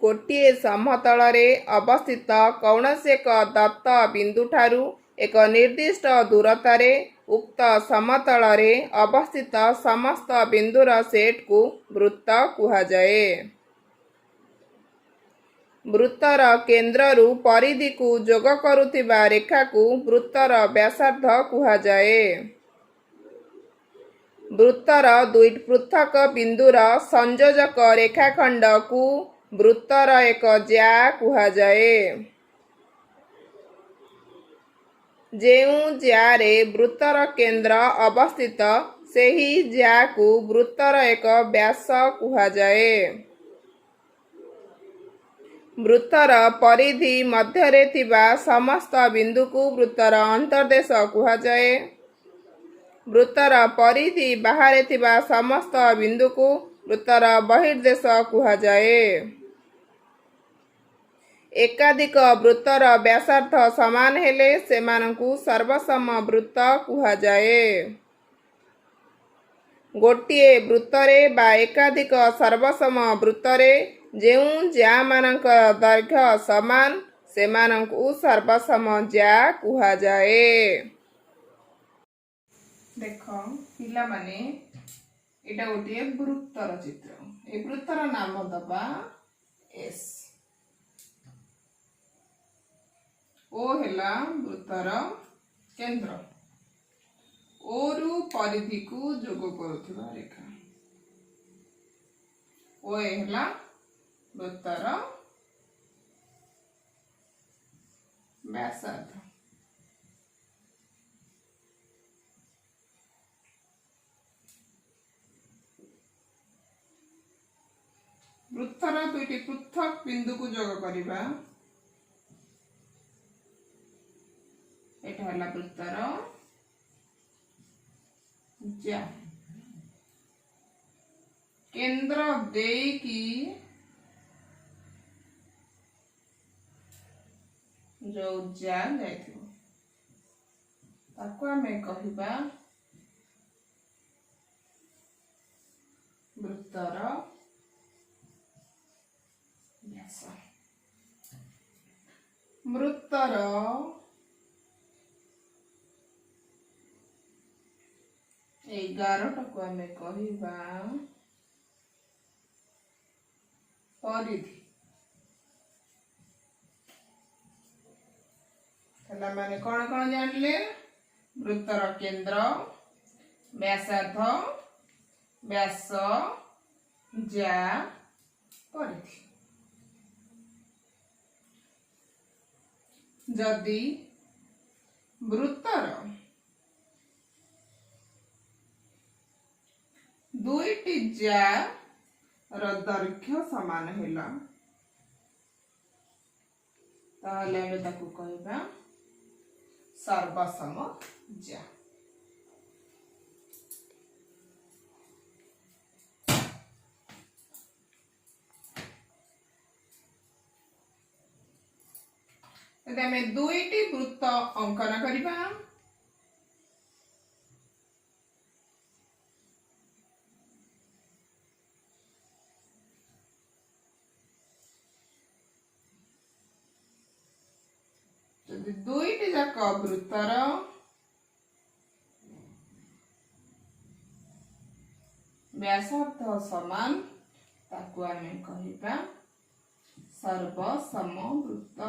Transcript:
गोटे समतल अवस्थित कौनसी एक दत्त बिंदु ठारू एक निर्दिष्ट दूरतार उक्त समतल अवस्थित समस्त बिंदुर सेट को वृत्त कुहाजाए। वृत्तर केन्द्ररू परिधि को जोग करुथिबा रेखा को वृत्तर व्यासार्ध कुहाजाए। वृत्तर दुई पृथक बिंदुर संयोजक रेखाखंड को वृत्तर एक ज्या कुहाजाए। जेउ ज्यारे वृत्तर केन्द्र अवस्थित सेही ज्या को वृत्तर एक व्यास कुहाजाए। वृत्तर परिधि मध्यरे थिबा समस्त बिंदु को वृत्तर अंतर्देश कुहाजाए। वृत्तर परिधि बाहर थिबा समस्त बिंदु को वृत्तर बहिर्देश कुहाजाए। एकाधिक वृत्तर व्यासार्ध समान हेले सेमानकु सर्वसम वृत्त कुहाजाए। गोटे वृत्तरे बा एकाधिक सर्वसम वृत्तरे जेउ ज्या मानक दैर्घ्य समान सेमानकु सर्वसम ज्या कुहाजाए। देख पिला माने एटा गोटे वृत्तर चित्र। ए वृत्तर नाम दबा एस। ओ हेला वृत्तर केंद्र। ओरु परिधि को जोग करुथिबा रेखा। ओ हेला वृत्तर व्यासार्ध। वृत्तर दुईटी पृथक बिंदु को जोग करिबा। एटा हला वृत्तर ज्या। केंद्र देकी जो ज्या जाइथिबो ताको हमें कहिबा वृत्तर व्यास। वृत्तर एगारटा को हमें कहिबा परिधि। हला माने कौन कौन जानले? वृत्तर केंद्र, व्यासार्ध, व्यास, ज्या, परिधि। जदि वृत्तर दुईटी ज्या दैर्घ्य समान हेला ताहले हमें ताकू कहिबा सर्वसम ज्या। यदि हमें दुईटी वृत्त अंकन करिबा दुईटी जाक वृत्तर व्यासार्ध समान ताकू आमे कहिबा सर्वसम वृत्त।